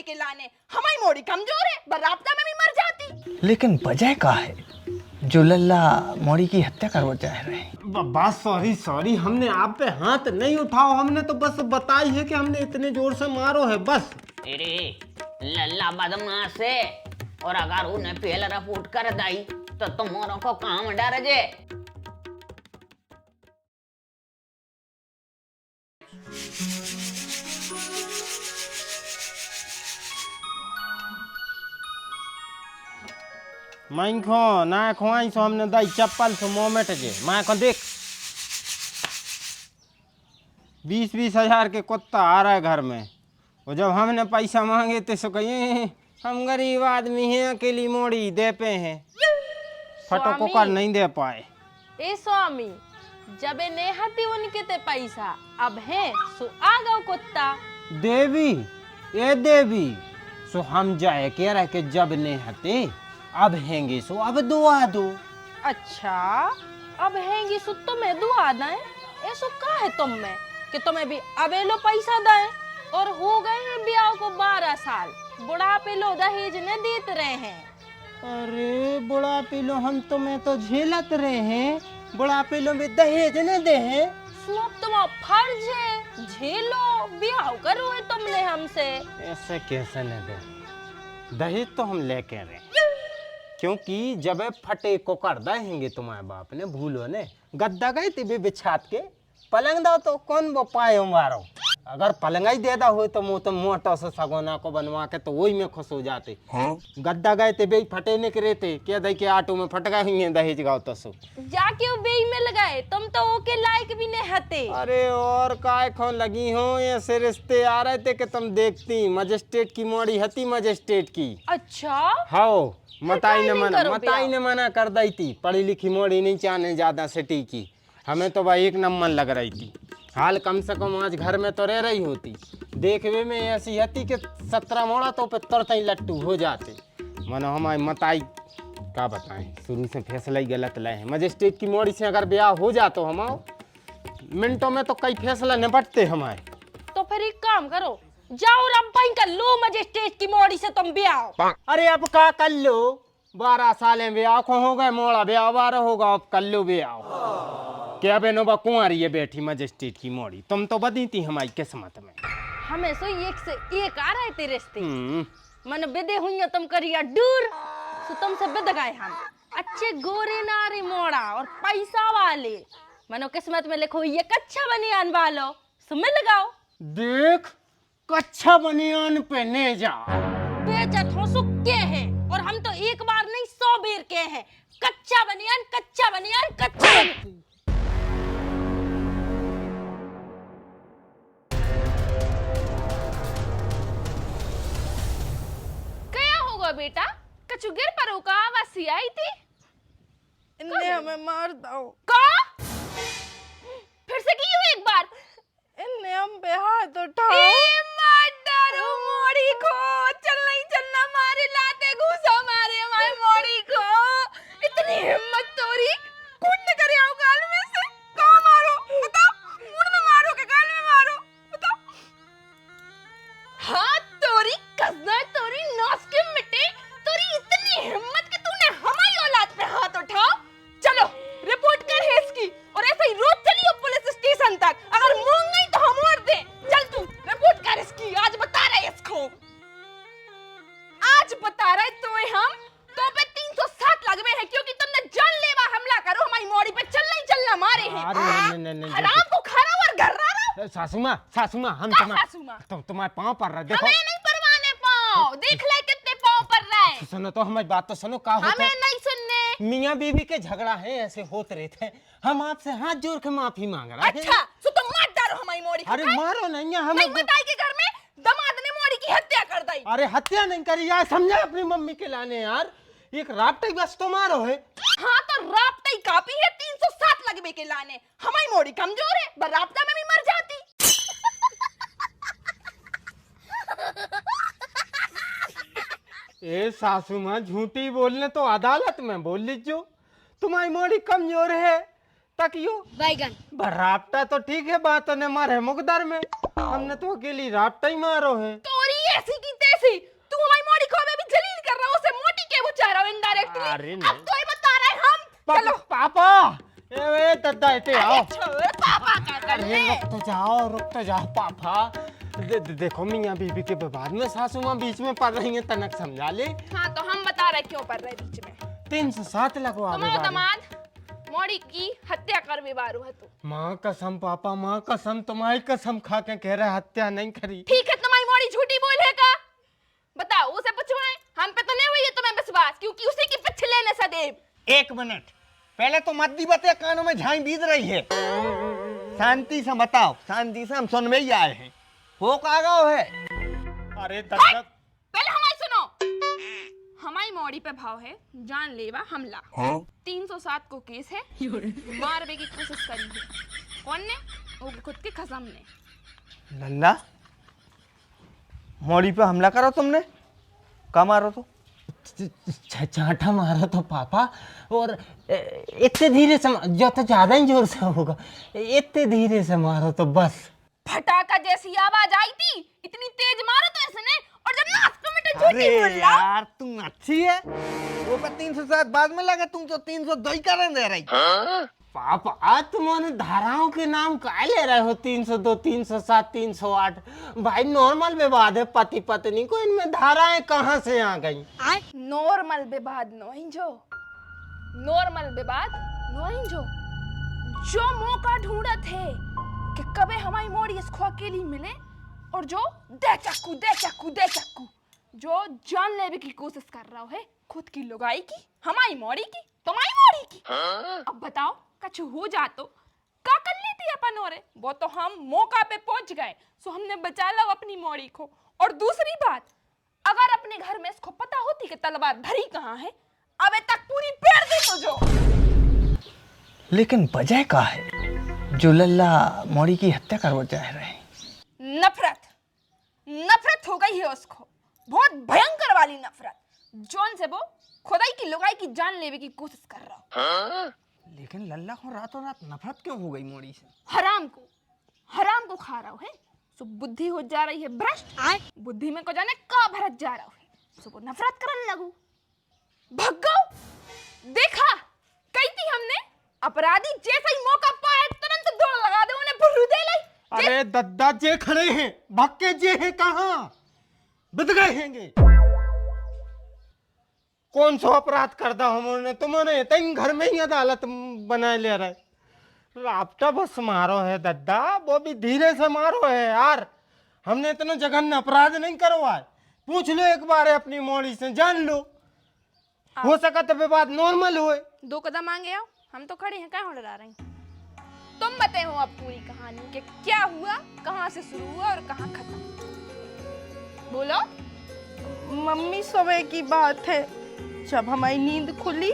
के लाने, हमारी मोड़ी कमजोर है, बराबता में भी मर जाती। लेकिन वजह का है जो लल्ला मोड़ी की हत्या करवा चाह रहे हैं? बात सॉरी, हमने आप पे हाथ नहीं उठाओ, हमने तो बस बताई है कि हमने इतने जोर से मारो है बस। अरे लल्ला बदमाश है, और अगर उन्हें पहले रिपोर्ट कर दाई तो तुम्हारों को काम डर जे। मैं खो ना खोई सो हमने दाई चप्पल से मोमेट जे मैं को देख 20-20 हजार के कुत्ता आ रहा है घर में, और जब हमने पैसा मांगे तो सो कहिए हम गरीब आदमी हैं, अकेली मोड़ी दे पे हैं, फटो को कर नहीं दे पाए। ए स्वामी, जब नेहती उनके ते पैसा अब है सो आ गो कुत्ता। देवी ए देवी सो हम जाए कह रहे कि जब नेहते अब हैंगे सो अब दुआ दो। अच्छा, अब हैंगी सो तुम्हें दुआ दें? ऐसो का है तुम में कि तुम्हें भी अबे लो पैसा दें, और हो गए हैं ब्याह को 12 साल, बुढ़ापे लो दहेज न देते रहे हैं। अरे बुढ़ापे लो हम तुम्हें तो झेलत रहे हैं, बुढ़ापे लो में दहेज न दे हैं। सो अब तुम्हारा फर्ज है झेलो, ब्याह करो है तुमने हमसे। ऐसे कैसे न दे, दहेज तो हम लेके रहे, क्योंकि जब फटे को कर देंगे तुम्हारे बाप ने भूलो ने गद्दा गए थे बिछात के पलंग दो तो कौन वो पाए मारो, अगर पलंगा ही दे दा हो तो मुँह तो मोटा से सगोना को बनवा के तो वही में खुश हो जाते। गद्दा गए थे बे फटे ने करे थे क्या दे के आटो में फटका ही दहेज गाओ तो सो जाके वो बेई में लगाए, तुम तो ओके लायक भी नहीं हते। अरे और काय खो लगी हो, ऐसे रिश्ते आ रहे थे कि तुम देखती मजिस्ट्रेट की मोड़ी हती मजिस्ट्रेट की। अच्छा हाओ मताई नहीं ने मना कर दी थी, पढ़ी लिखी मोड़ी नहीं चाहने ज्यादा सिटी की, हमें तो भाई एक नंबर लग रही थी। हाल कम से कम आज घर में तो रह रही होती, देखने में ऐसी हती कि 17 मोड़ा तो पे तुरंत ही लट्टू हो जाते। मनो हमारी मताई का बताएं, शुरू से फैसला ही गलत लाए हैं। मजिस्ट्रेट की मोड़ी से अगर ब्याह हो जातो हमारो मिनटों में तो कई फैसला निपटते हमारे। तो फिर एक काम करो, जाओ रब्बाई कर लो मजिस्ट्रेट की मोड़ी से तुम ब्याह। अरे अब का कर लो, 12 साल ब्याह को हो गए, मोड़ा ब्याह 12 होगा, अब कर लो ब्याह। क्या बेनोबा कुंवारी है बैठी मजिस्ट्रेट की मोड़ी, तुम तो बदी थी हमारी किस्मत में। हमें सो एक से एक आ रहे थे रिश्ते, मन बिदे हुई तुम करिया दूर, सो तुमसे बिद गए हम, अच्छे गोरे नारी मोड़ा और पैसा वाले, मनो किस्मत में लिखो ये कच्चा बनियान वालो, सो मिल गाओ। देख कच्चा बनियान पहने जा, बेचत हो सुक्के हैं, और हम तो एक बार नहीं 100 बेर के हैं, कच्चा बनियान कच्चा बनियान कच्चा बनियान। क्या होगा बेटा, कछु गिर पड़ो का आवाज सी आई थी? इन्हें हमें मार दो। का फिर से की हुई एक बार? इन्हें हम पे हाथ उठाओ। ए मार डारो मोड़ी को, चल नहीं चलना मारे लाते घुसा मारे हमारे मोड़ी को, इतनी हिम्मत तोरी, कौन न करे आओ गाल में से, कहाँ मारो बताओ, मुंह में मारो के गाल में मारो बताओ। हाथ तोरी कसना तोरी नास के मिटे, तोरी इतनी हिम्मत कि तूने हमारी औलाद पे हाथ उठाओ। चलो रिपोर्ट कर है इसकी, और ऐसे ही रोज चलियो पुलिस स्टेशन तक, अगर मुंह नहीं तो हम और दे। चल तू रिपोर्ट कर इसकी, आज बता रहे इसको, आज बता रहे तुम्हें हम तो पे 307 लगवे हैं, क्योंकि तुमने जानलेवा हमला करो हमारी मोड़ी पे, चल नहीं चलना मारे हैं। अरे नहीं हराम को खाना और घर रहा। सासू माँ हम तुम्हारे पाँव पर रहे, देखो हमें नहीं परवाने पाँव, देख ले कितने पाँव पर रहे। सुनो तो हमारी बात तो सुनो, का होता हमें नहीं सुनने। मियाँ बीवी के झगड़ा है ऐसे होते रहते हैं, हम आपसे हाथ जोड़ के माफी मांग रहे हैं। अच्छा तो तुम मार डालो हमारी मोड़ी को। अरे मारो नहीं है नहीं बताई के घर में दामाद ने मोड़ी की हत्या कर दी। अरे हत्या नहीं करी यार, समझा अपनी मम्मी के लाने यार, एक रापटे बस तो मारो है। हाँ तो राब्ता ही काफी है, 307 लगवे के लाने, हमारी मोड़ी कमजोर है, बराबता में भी मर जाती। ए सासू माँ झूठी बोलने तो अदालत में बोल लीजिए, तुम्हारी मोड़ी कमजोर है तकियो बैगन रापटा तो ठीक है, बात ने मारे मुकदर में, हमने तो अकेली रापटा ही मारो है। तोरी ऐसी की तैसी, अरे अब नहीं। तो ही बता रहे हम। चलो पापा ए दादा इते आओ। छोड़ पापा का कर अरे ले। रुक तो जाओ पापा। देखो मियाँ बीबी के विवाद में सासू माँ बीच में पड़ रही है, तनक समझा ले। हाँ तो हम बता रहे क्यों पड़ रहे बीच में। 307 लगवा तुम्हारा दामाद मोड़ी की हत्या कर विवारू है तू। माँ कसम पापा, माँ कसम, तुम्हारी कसम खा के कह रहे हत्या नहीं करी। ठीक है तुम्हारी मोड़ी झूठी बोले का। बताओ उसे पूछवाएं, हम पे तो नहीं हुई है तुम्हें विश्वास, क्योंकि उसी के पीछे लेने सदैव। 1 मिनट पहले तो मत दी बते, कानों में झाई बीत रही है। शांति से बताओ, शांति से हम सुन में ही आए हैं। हो का गाँव है? अरे दादा पहले हमारी सुनो। हमारी मोड़ी पे भाव है जानलेवा हमला। 307 को केस है, मारने की कोशिश करी है। कौन ने? वो खुद की कसम ने। लल्ला मोड़ी पे हमला करो तुमने, कहाँ मारो तो? चाटा मारा तो पापा, और इतने धीरे से जो तो ज्यादा ही जोर से होगा, इतने धीरे से मारो तो बस। फटाका जैसी आवाज आई थी, इतनी तेज मारो तो इसने, और जब नाक पे मिटे झूठी बोल रहा। यार तुम अच्छी है। वो पे 307 बाद में लगा, तुम तो 302 ही करने दे रही। पापा आज तुम्हारे धाराओं के नाम क्या ले रहे हो? 302, 307, 308। भाई नॉर्मल विवाद है पति पत्नी को, इनमें धाराएं कहाँ से आ गई? नॉर्मल विवाद नहीं जो, नॉर्मल विवाद नहीं जो मौका ढूंढा थे कि कभी हमारी मोड़ी इसको अकेली मिले, और जो दे चक्कू जो जान लेने की कोशिश कर रहा है खुद की लुगाई की, हमारी मोड़ी की, तुम्हारी मोड़ी की। अब बताओ कछु हो जा तो क्या कर लेती अपन? और वो तो हम मौका पे पहुंच गए, सो हमने बचा लो अपनी मोड़ी को। और दूसरी बात, अगर अपने घर में इसको पता होती कि तलवार धरी कहाँ है, अबे तक पूरी पेड़ दी तो जो। लेकिन वजह क्या है जो लल्ला मोड़ी की हत्या करवा चाह रहे हैं? नफरत हो गई है उसको, बहुत भयंकर वाली नफरत, जौन से वो खुदाई की लुगाई की जान लेने की कोशिश कर रहा हो। लेकिन लल्ला को रातों रात नफरत क्यों हो गई मोड़ी से? हराम को खा रहा है, सो बुद्धि हो जा रही है भ्रष्ट। बुद्धि में को जाने का भरत जा रहा है, सो वो नफरत करने लगू। भग्गो देखा कही थी हमने, अपराधी जैसा ही मौका पाए तुरंत दौड़ लगा दे, उन्हें बुर्रू दे ले। अरे दद्दा जे खड़े हैं, भक्के जे हैं कहाँ? बिद गए हैंगे। कौन सा अपराध करता हमने तुमने? तीन घर में ही अदालत बना ले रहे। राफ्टा बस मारो है दद्दा, वो भी धीरे से मारो है यार। हमने इतना जघन्य अपराध नहीं करवाए। पूछ लो एक बार अपनी मोड़ी से, जान लो। हो सका तो विवाद नॉर्मल होए। 2 कदम आगे आओ, हम तो खड़े हैं, कहाँ डरा रही? तुम बताओ अब पूरी कहानी कि क्या हुआ, कहाँ से शुरू हुआ और कहाँ खत्म। बोलो। मम्मी सुबह की बात है, जब हमारी नींद खुली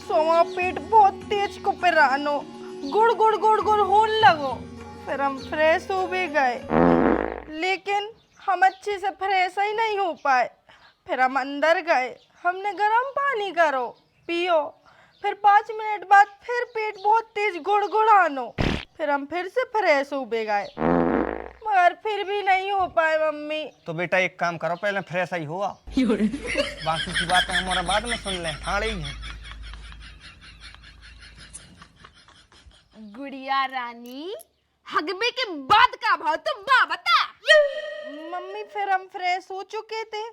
सोमा पेट बहुत तेज को पिरानो गुड़ गुड़ गुड़ गुड़ होने लगो। फिर हम फ्रेश हो भी गए, लेकिन हम अच्छे से फ्रेश ही नहीं हो पाए। फिर हम अंदर गए, हमने गर्म पानी करो पियो। फिर 5 मिनट बाद फिर पेट बहुत तेज गुड़गुड़ानो। फिर हम फिर से फ्रेश हो भी गए, मगर फिर भी नहीं हो पाए मम्मी। तो बेटा एक काम करो, पहले फ्रेश ही हुआ, बाकी की बातें हमारा बाद में सुन लें। ठाड़े ही है। गुड़िया रानी, हगबे के बाद का भाव तुम बता। मम्मी फिर हम फ्रेश हो चुके थे,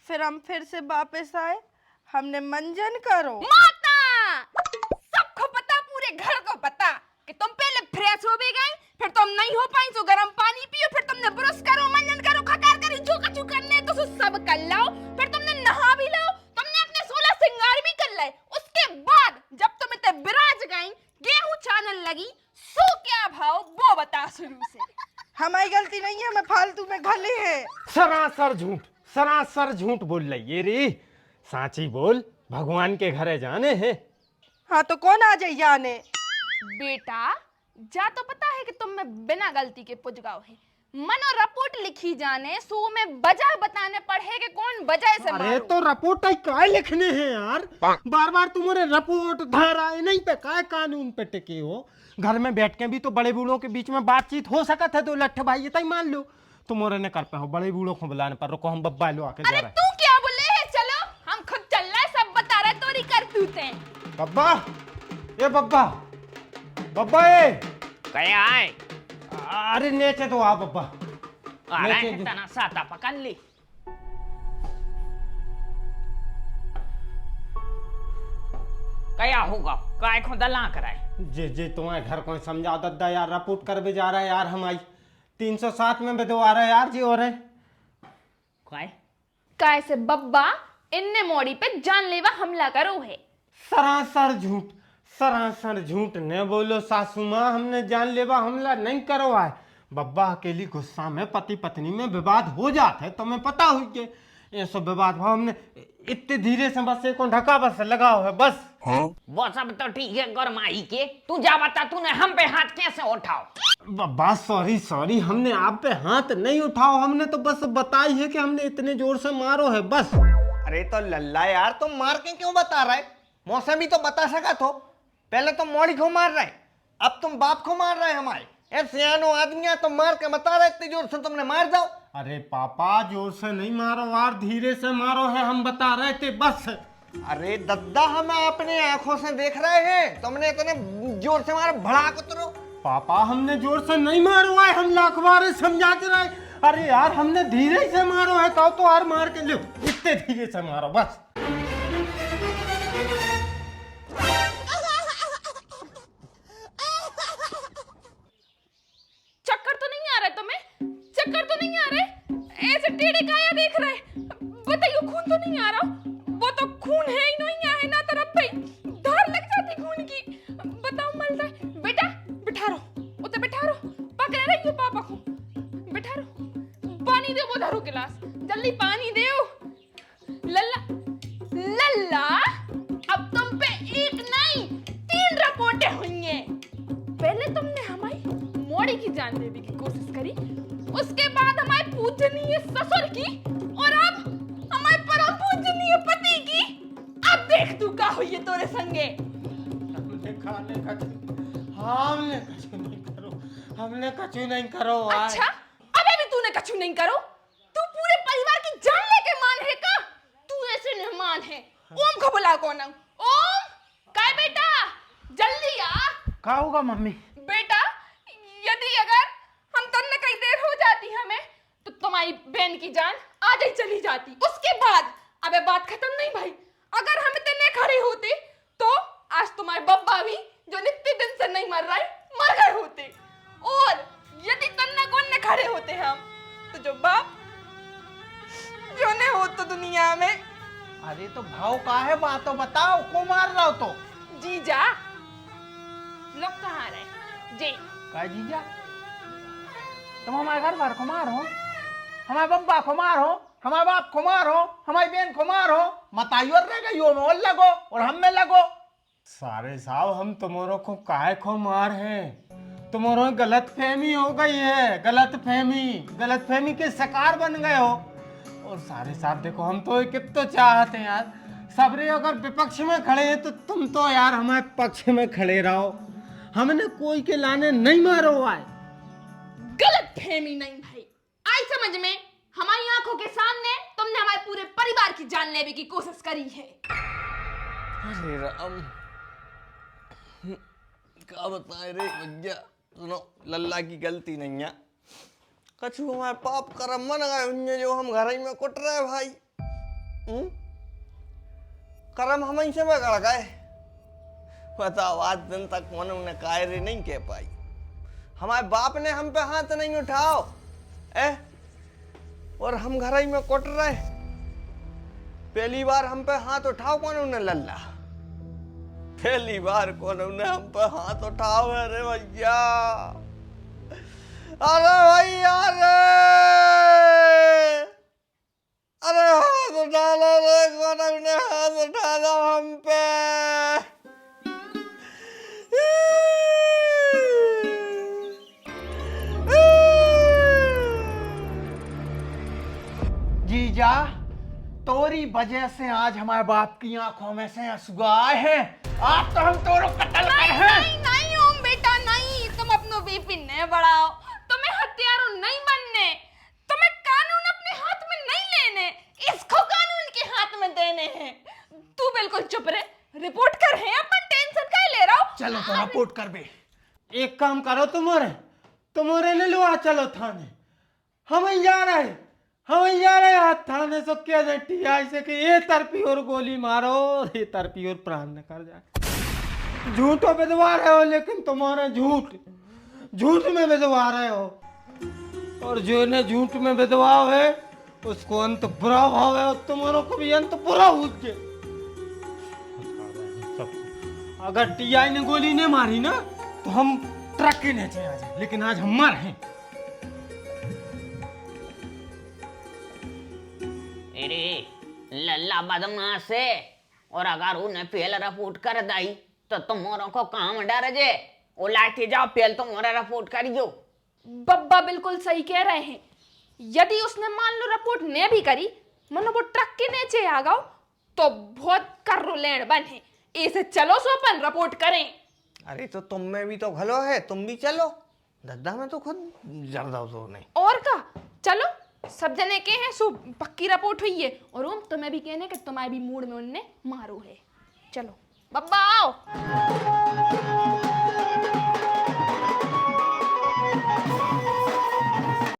फिर हम फिर से वापस आए, हमने मंजन करो। माता सबको पता, पूरे घर को पता कि तुम पहले फ्रेश हो भी गए, फिर तुम नहीं हो पाई तो गर्म पानी पियो, फिर तुमने ब्रश करो, मंजन करो, खकार करी, जो कछु करने तो सब कर लो। फिर तुमने नहा भी लो, तुमने अपने 16 श्रृंगार भी कर ले। उसके बाद जब तुम इतने विराज गई, गेहूं छानन लगी, सो क्या भाव वो बता शुरू से। हमारी गलती नहीं है, मैं फालतू में घले है। सरासर झूठ बोल रही है रे। साची बोल, भगवान के घरे जाने हैं। हाँ तो कौन आ जाए जाने? बेटा जा तो पता है कि तुम में बिना गलती के पुजगाव है, मनो रिपोर्ट लिखी जाने, सो में वजह बताने पड़े कि कौन वजह से अरे मारो। तो रिपोर्ट काय लिखने हैं यार? बार बार तुम्हारे रिपोर्ट धाराएं नहीं पे काय कानून पे टिके हो? घर में बैठ के भी तो बड़े बूढ़ों के बीच में बातचीत हो सकता है। तो लट्ठ भाई ये मान लो तुम्हारे ने कर पे हो, बड़े बूढ़ों को बुलाने पर। रुको हम बब्बा लो आके जा अरे रहे हैं। तू क्या बोले है? चलो हम खुद चल रहे, सब बता रहे, तो जूते। बब्बा, ये बब्बा, बब्बा ये, क्या है? अरे नीचे तो आ बब्बा। अरे नीचे जो- तना साता पकड़ ली। क्या होगा? काय खुदा ला कराए? जे तुम्हारे घर कोई समझाओ दद्दा यार, रपूट कर भी जा रहा है यार, हम आई 307 में भी तो आ रहा है यार जी, हो रहे काय? काय से बब्बा इनने मोड़ी पे जानलेवा हमला करो है। सरासर झूठ, सरासर झूठ न बोलो सासू माँ, हमने जानलेवा हमला नहीं करो है। बब्बा अकेली गुस्सा में पति पत्नी में विवाद हो जाते है, तुम्हें पता हुई के ये सब विवाद भाव हमने इतने धीरे से बस एक ढका बस लगाओ है बस। वो सब तो ठीक है गरमाई के, तू जा बता तूने हम पे हाथ कैसे उठाओ? बब्बा सॉरी सॉरी, हमने आप पे हाथ नहीं उठाओ, हमने तो बस बताई है कि हमने इतने जोर से मारो है बस। अरे तो लल्ला यार, तुम मार के क्यों बता रहा है? मौसम भी तो बता सका तो। पहले तुम मोड़ी को मार रहे, अब तुम बाप को मार रहे हमारे। ए सियानो आदमी तो मार के बता रहे, इतनी जोर से तुमने मार जाओ। अरे पापा जोर से नहीं मारो यार, धीरे से मारो है, हम बता रहे थे बस। अरे दद्दा, हम अपने आंखों से देख रहे हैं, तुमने इतने जोर से मारा, भड़ाक उतरो। पापा हमने जोर से नहीं मारो है, हम लाख बार समझा के रहे। अरे यार हमने धीरे से मारो है, कहो तो यार मार के लो, इतने धीरे से मारो बस। चक्कर तो नहीं आ रहा तुम्हें? चक्कर तो नहीं आ रहे? ऐसे टेढ़े काया देख रहे? बताइए खून तो नहीं आ रहा? वो तो खून है ही नहीं है ना तरफ भाई, धार लग जाती खून की। बताओ मलता है बेटा, बिठा रहो उते, बिठा रहो, पकड़े रही हो पापा को, बिठा रहो। पानी दो, वो धरो गिलास, जल्दी पानी दो। लल्ला लल्ला, अब तुम पे एक नहीं 3 रिपोर्टें हुई हैं। पहले तुमने हमारी मोड़ी की जान लेने की कोशिश करी, उसके बाद हमारे पूजनीय ससुर की, और अब हमारे परम पूजनीय पति की। अब देख तू का हुई है तोरे संगे। हमने खाने का हमने कछु नहीं करो, हमने कछु नहीं करो यार। अच्छा, अबे भी तूने कछु नहीं करो? तू पूरे परिवार की जान लेके मान है का? तू ऐसे मेहमान है। ओम को बुला कौन? ओम, काय बेटा जल्दी आ। क्या होगा मम्मी? बेटा, यदि अगर हम तन्ने कई देर हो जाती हमें, तो तुम्हारी बहन की जान आज ही चली जाती। उसके बाद अबे बात खत्म नहीं भाई, अगर हम इतने खड़े होते तो आज तुम्हारे बब्बा भी जो इतने दिन से नहीं मर रहा है, मर गए होते। और यदि तन्ने कौन ने खड़े होते हम, तो जो बाप जो ने हो तो दुनिया में। अरे तो भाव का है, बात तो बताओ, को मार रहा हो तो? जीजा लोग कहाँ रहे? जी का जीजा, तुम हमारे घर बार को मारो, हमारे बब्बा को मारो, हमारे बाप को मारो, हमारी बहन को मारो, मताइयो रह गई हो में और लगो और हम में लगो। सारे साहब हम तुम्हारों को काहे को मार है, तुम्हारों गलत फहमी हो गई है, गलत फहमी के शिकार बन गए हो। और सारे साहब देखो, हम तो एक तो चाहते हैं यार, सबरे अगर विपक्ष में खड़े हैं तो तुम तो यार हमारे पक्ष में खड़े रहो, हमने कोई के लाने नहीं मारो आए। गलत फहमी नहीं भाई, आई समझ में। हमारी आंखों के सामने तुमने हमारे पूरे परिवार की जान लेने की कोशिश करी है। अरे राम, क्या बताए रे भैया, सुनो, लल्ला की गलती नहीं है, कछु हमारे पाप कर्म मन गए उन्हें, जो हम घर ही में कुट रहे भाई। कर्म हम ही से बगड़ गए। बताओ, आज दिन तक मन उन्हें कायरे नहीं कह पाई। हमारे बाप ने हम पे हाथ नहीं उठाओ और हम घर ही में कुट रहे। पहली बार हम पे हाथ उठाओ कौन उन्हें लल्ला, पहली बार कौन उन्हें हम पे हाथ उठाओ। अरे भैया, अरे भैया, अरे हाथ उठा लो रे, कौन उन्हें हाथ उठा दो हम पे। जीजा, तोरी वजह से आज हमारे बाप की आंखों में से आंसू आए हैं। आप तो हम तोरो कत्ल कर हैं। नहीं नहीं ओम बेटा नहीं, तुम अपनो बीपी न बढ़ाओ, तुम्हें हत्यारों नहीं बनने, तुम्हें कानून अपने हाथ में नहीं लेने, इसको कानून के हाथ में देने हैं। तू बिल्कुल चुप रहे, रिपोर्ट कर है अपन, टेंशन काहे ले रहा हो? चलो तो रिपोर्ट कर बे। एक काम करो, तुम्हारे ले लो, आ चलो थाने। हम ही जा रहे हाथ थाने से कह दे टीआई से कि ये तरफी और गोली मारो और ये तरफी और प्राण निकल जाए। झूठो विधवा रहे हो, लेकिन तुम्हारे झूठ में विधवा रहे हो, और जो इन्हें झूठ में विधवा है उसको अंत बुरा भाव है, और तुम्हारों को भी अंत बुरा हुज्जे। अगर टीआई ने गोली नहीं मारी ना तो हम ट्रक के नीचे आ जाए, लेकिन आज हम मर हैं। अरे लल्ला बदमाश है, और अगर उन्हें पहले रिपोर्ट कर दाई तो तुम्हारों को काम डर जे। वो लाठी जाओ, पहले तुम्हारा रिपोर्ट करियो। बब्बा बिल्कुल सही कह रहे हैं। यदि उसने मान लो रिपोर्ट ने भी करी, मनो वो ट्रक के नीचे आ गओ तो बहुत कर्रो लेण बन है। ऐसे चलो सो अपन रिपोर्ट करें। अरे तो तुम में भी तो घलो है, तुम भी चलो। दद्दा में तो खुद जर्दा जोर नहीं। और का चलो, सब जने के हैं सो पक्की रिपोर्ट हुई है, और ओम तुम्हें भी कहने कि तुम्हारे भी मूड में उनने मारो है। चलो बब्बा आओ।